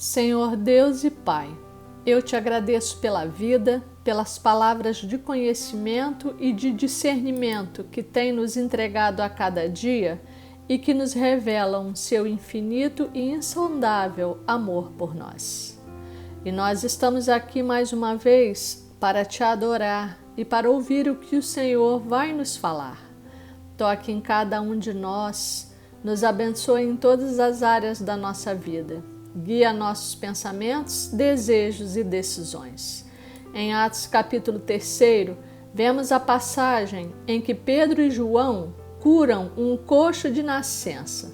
Senhor Deus e Pai, eu te agradeço pela vida, pelas palavras de conhecimento e de discernimento que tem nos entregado a cada dia e que nos revelam seu infinito e insondável amor por nós. E nós estamos aqui mais uma vez para te adorar e para ouvir o que o Senhor vai nos falar. Toque em cada um de nós, nos abençoe em todas as áreas da nossa vida. Guia nossos pensamentos, desejos e decisões. Em Atos capítulo 3, vemos a passagem em que Pedro e João curam um coxo de nascença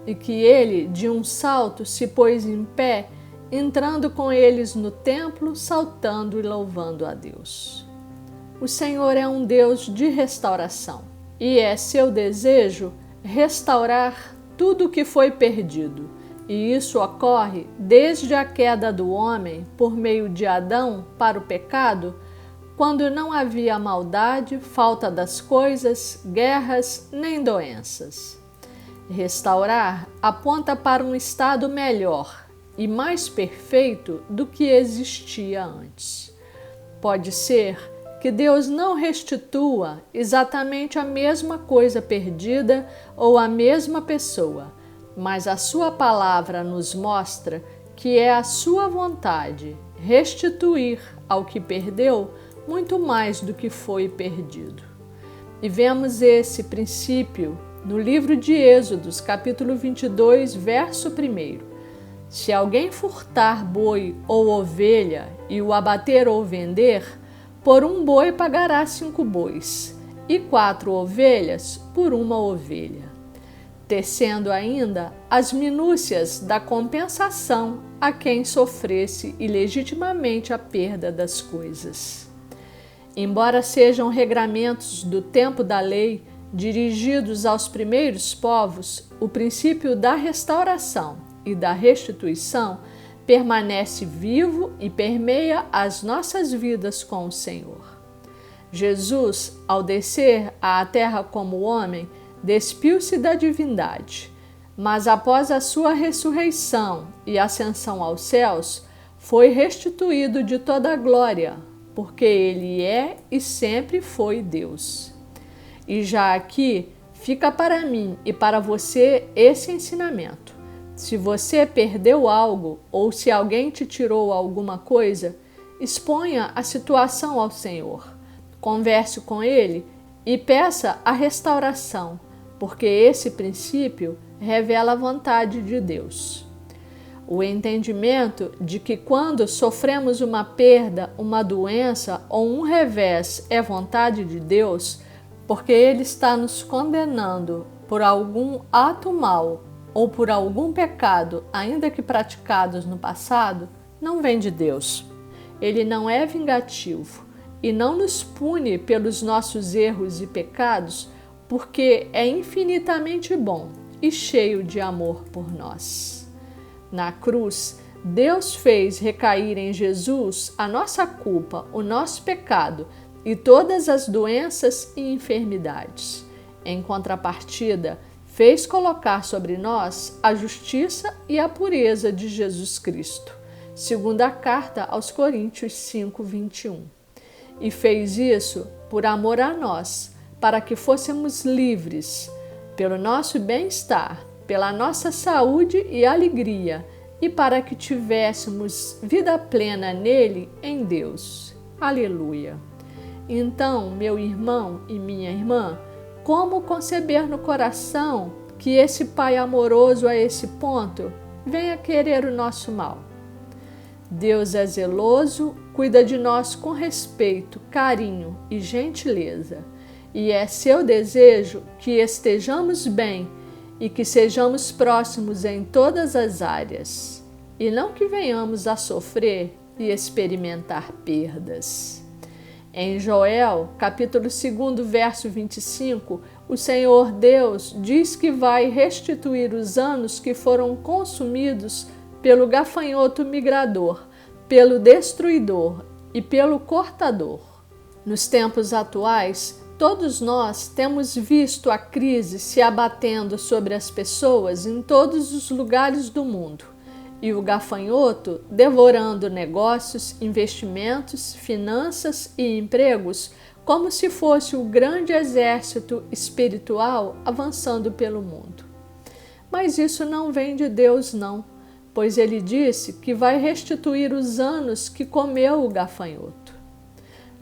e que ele, de um salto, se pôs em pé, entrando com eles no templo, saltando e louvando a Deus. O Senhor é um Deus de restauração e é seu desejo restaurar tudo o que foi perdido. E isso ocorre desde a queda do homem por meio de Adão para o pecado, quando não havia maldade, falta das coisas, guerras nem doenças. Restaurar aponta para um estado melhor e mais perfeito do que existia antes. Pode ser que Deus não restitua exatamente a mesma coisa perdida ou a mesma pessoa, mas a sua palavra nos mostra que é a sua vontade restituir ao que perdeu muito mais do que foi perdido. E vemos esse princípio no livro de Êxodos, capítulo 22, verso 1. Se alguém furtar boi ou ovelha e o abater ou vender, por um boi pagará 5 bois, e 4 ovelhas por uma ovelha, tecendo ainda as minúcias da compensação a quem sofresse ilegitimamente a perda das coisas. Embora sejam regramentos do tempo da lei dirigidos aos primeiros povos, o princípio da restauração e da restituição permanece vivo e permeia as nossas vidas com o Senhor. Jesus, ao descer à terra como homem, despiu-se da divindade, mas após a sua ressurreição e ascensão aos céus, foi restituído de toda a glória, porque ele é e sempre foi Deus. E já aqui fica para mim e para você esse ensinamento. Se você perdeu algo ou se alguém te tirou alguma coisa, exponha a situação ao Senhor, converse com Ele e peça a restauração, porque esse princípio revela a vontade de Deus. O entendimento de que quando sofremos uma perda, uma doença ou um revés é vontade de Deus, porque Ele está nos condenando por algum ato mau ou por algum pecado, ainda que praticados no passado, não vem de Deus. Ele não é vingativo e não nos pune pelos nossos erros e pecados, porque é infinitamente bom e cheio de amor por nós. Na cruz, Deus fez recair em Jesus a nossa culpa, o nosso pecado e todas as doenças e enfermidades. Em contrapartida, fez colocar sobre nós a justiça e a pureza de Jesus Cristo, segundo a carta aos Coríntios 5:21. E fez isso por amor a nós, para que fôssemos livres, pelo nosso bem-estar, pela nossa saúde e alegria, e para que tivéssemos vida plena nele, em Deus. Aleluia! Então, meu irmão e minha irmã, como conceber no coração que esse Pai amoroso a esse ponto venha querer o nosso mal? Deus é zeloso, cuida de nós com respeito, carinho e gentileza. E é seu desejo que estejamos bem e que sejamos próximos em todas as áreas, e não que venhamos a sofrer e experimentar perdas. Em Joel, capítulo 2, verso 25, o Senhor Deus diz que vai restituir os anos que foram consumidos pelo gafanhoto migrador, pelo destruidor e pelo cortador. Nos tempos atuais, todos nós temos visto a crise se abatendo sobre as pessoas em todos os lugares do mundo e o gafanhoto devorando negócios, investimentos, finanças e empregos, como se fosse o grande exército espiritual avançando pelo mundo. Mas isso não vem de Deus, não, pois ele disse que vai restituir os anos que comeu o gafanhoto.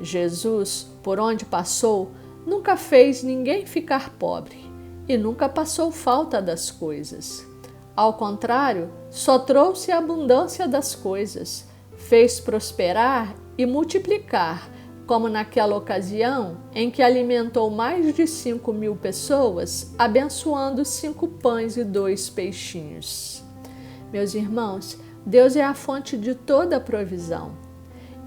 Jesus, por onde passou, nunca fez ninguém ficar pobre e nunca passou falta das coisas. Ao contrário, só trouxe a abundância das coisas, fez prosperar e multiplicar, como naquela ocasião em que alimentou mais de 5.000 pessoas, abençoando 5 pães e 2 peixinhos. Meus irmãos, Deus é a fonte de toda a provisão.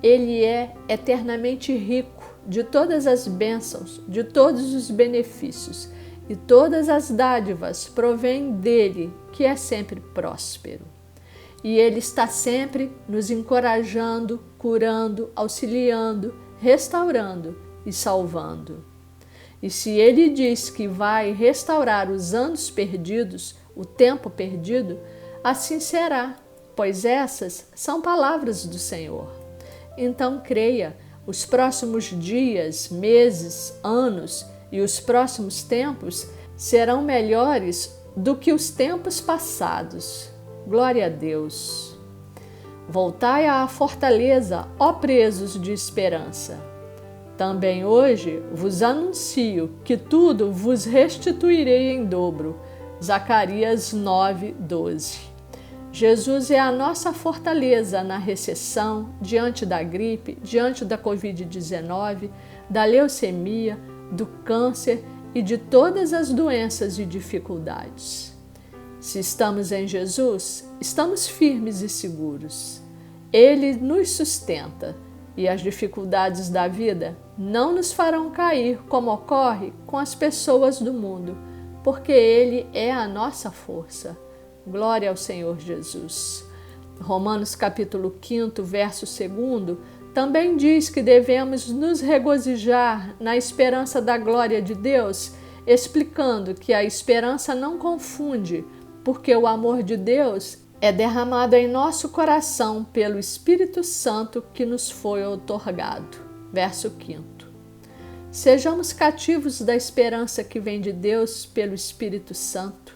Ele é eternamente rico de todas as bênçãos, de todos os benefícios, e todas as dádivas provêm dele, que é sempre próspero. E ele está sempre nos encorajando, curando, auxiliando, restaurando e salvando. E se ele diz que vai restaurar os anos perdidos, o tempo perdido, assim será, pois essas são palavras do Senhor. Então creia, os próximos dias, meses, anos e os próximos tempos serão melhores do que os tempos passados. Glória a Deus. Voltai à fortaleza, ó presos de esperança. Também hoje vos anuncio que tudo vos restituirei em dobro. Zacarias 9:12. Jesus é a nossa fortaleza na recessão, diante da gripe, diante da Covid-19, da leucemia, do câncer e de todas as doenças e dificuldades. Se estamos em Jesus, estamos firmes e seguros. Ele nos sustenta e as dificuldades da vida não nos farão cair como ocorre com as pessoas do mundo, porque Ele é a nossa força. Glória ao Senhor Jesus. Romanos capítulo 5, verso 2, também diz que devemos nos regozijar na esperança da glória de Deus, explicando que a esperança não confunde, porque o amor de Deus é derramado em nosso coração pelo Espírito Santo que nos foi outorgado. Verso 5. Sejamos cativos da esperança que vem de Deus pelo Espírito Santo,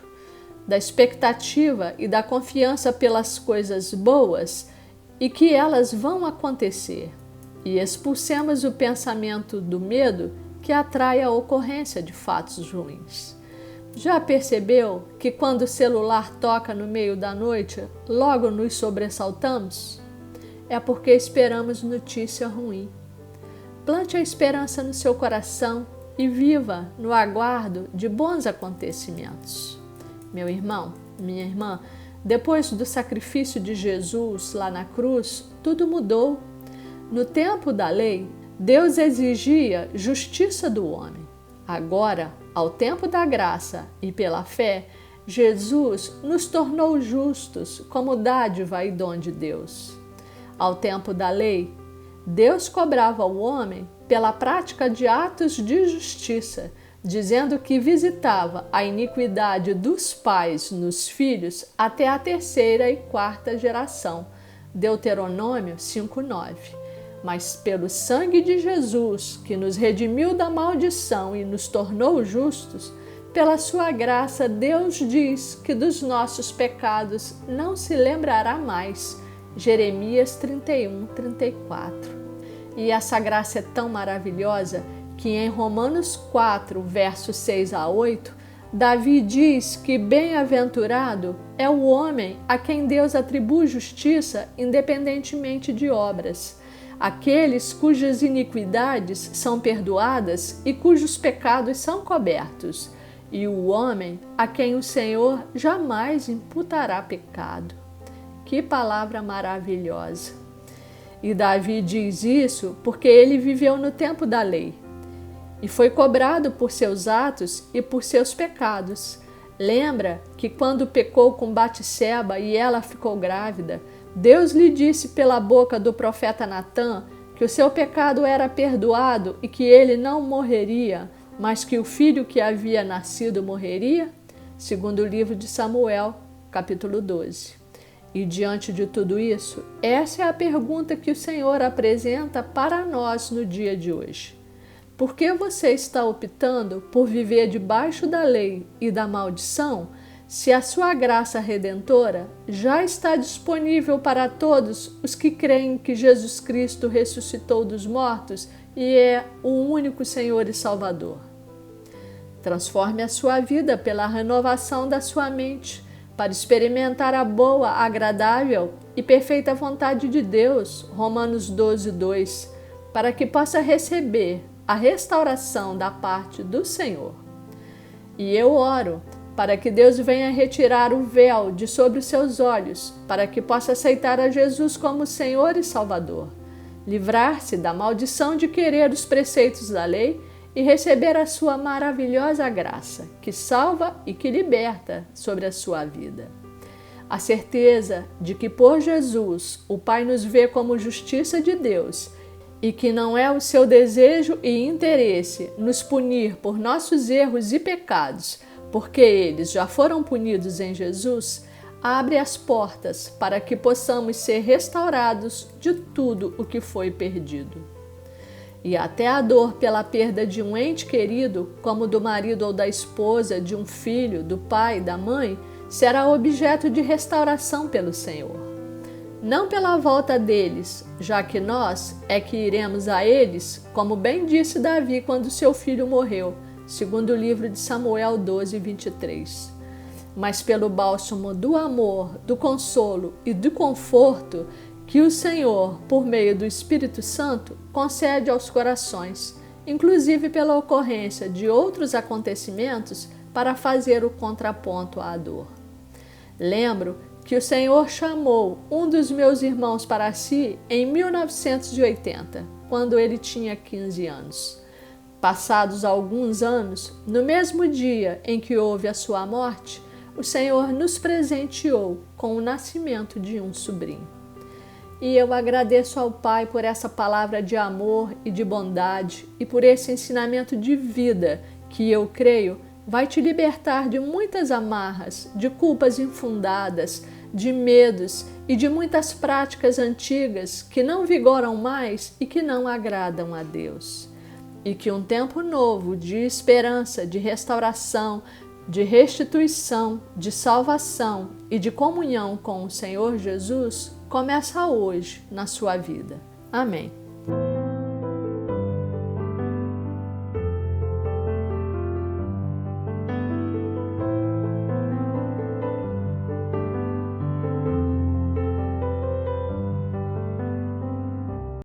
da expectativa e da confiança pelas coisas boas e que elas vão acontecer, e expulsemos o pensamento do medo que atrai a ocorrência de fatos ruins. Já percebeu que quando o celular toca no meio da noite, logo nos sobressaltamos? É porque esperamos notícia ruim. Plante a esperança no seu coração e viva no aguardo de bons acontecimentos. Meu irmão, minha irmã, depois do sacrifício de Jesus lá na cruz, tudo mudou. No tempo da lei, Deus exigia justiça do homem. Agora, ao tempo da graça e pela fé, Jesus nos tornou justos como dádiva e dom de Deus. Ao tempo da lei, Deus cobrava ao homem pela prática de atos de justiça, dizendo que visitava a iniquidade dos pais nos filhos até a 3ª e 4ª geração. Deuteronômio 5:9. Mas pelo sangue de Jesus, que nos redimiu da maldição e nos tornou justos, pela sua graça Deus diz que dos nossos pecados não se lembrará mais. Jeremias 31:34. E essa graça é tão maravilhosa que em Romanos 4, versos 6 a 8, Davi diz que bem-aventurado é o homem a quem Deus atribui justiça independentemente de obras, aqueles cujas iniquidades são perdoadas e cujos pecados são cobertos, e o homem a quem o Senhor jamais imputará pecado. Que palavra maravilhosa! E Davi diz isso porque ele viveu no tempo da lei e foi cobrado por seus atos e por seus pecados. Lembra que quando pecou com Batseba e ela ficou grávida, Deus lhe disse pela boca do profeta Natã que o seu pecado era perdoado e que ele não morreria, mas que o filho que havia nascido morreria? Segundo o livro de Samuel, capítulo 12. E diante de tudo isso, essa é a pergunta que o Senhor apresenta para nós no dia de hoje. Por que você está optando por viver debaixo da lei e da maldição, se a sua graça redentora já está disponível para todos os que creem que Jesus Cristo ressuscitou dos mortos e é o único Senhor e Salvador? Transforme a sua vida pela renovação da sua mente, para experimentar a boa, agradável e perfeita vontade de Deus, Romanos 12:2, para que possa receber a restauração da parte do Senhor. E eu oro para que Deus venha retirar o véu de sobre os seus olhos, para que possa aceitar a Jesus como Senhor e Salvador, livrar-se da maldição de querer os preceitos da lei e receber a sua maravilhosa graça, que salva e que liberta sobre a sua vida. A certeza de que por Jesus o Pai nos vê como justiça de Deus e que não é o seu desejo e interesse nos punir por nossos erros e pecados, porque eles já foram punidos em Jesus, abre as portas para que possamos ser restaurados de tudo o que foi perdido. E até a dor pela perda de um ente querido, como do marido ou da esposa, de um filho, do pai, da mãe, será objeto de restauração pelo Senhor. Não pela volta deles, já que nós é que iremos a eles, como bem disse Davi quando seu filho morreu, segundo o livro de Samuel 12:23. Mas pelo bálsamo do amor, do consolo e do conforto que o Senhor, por meio do Espírito Santo, concede aos corações, inclusive pela ocorrência de outros acontecimentos para fazer o contraponto à dor. Lembro que o Senhor chamou um dos meus irmãos para si em 1980, quando ele tinha 15 anos. Passados alguns anos, no mesmo dia em que houve a sua morte, o Senhor nos presenteou com o nascimento de um sobrinho. E eu agradeço ao Pai por essa palavra de amor e de bondade e por esse ensinamento de vida que eu creio vai te libertar de muitas amarras, de culpas infundadas, de medos e de muitas práticas antigas que não vigoram mais e que não agradam a Deus. E que um tempo novo de esperança, de restauração, de restituição, de salvação e de comunhão com o Senhor Jesus começa hoje na sua vida. Amém.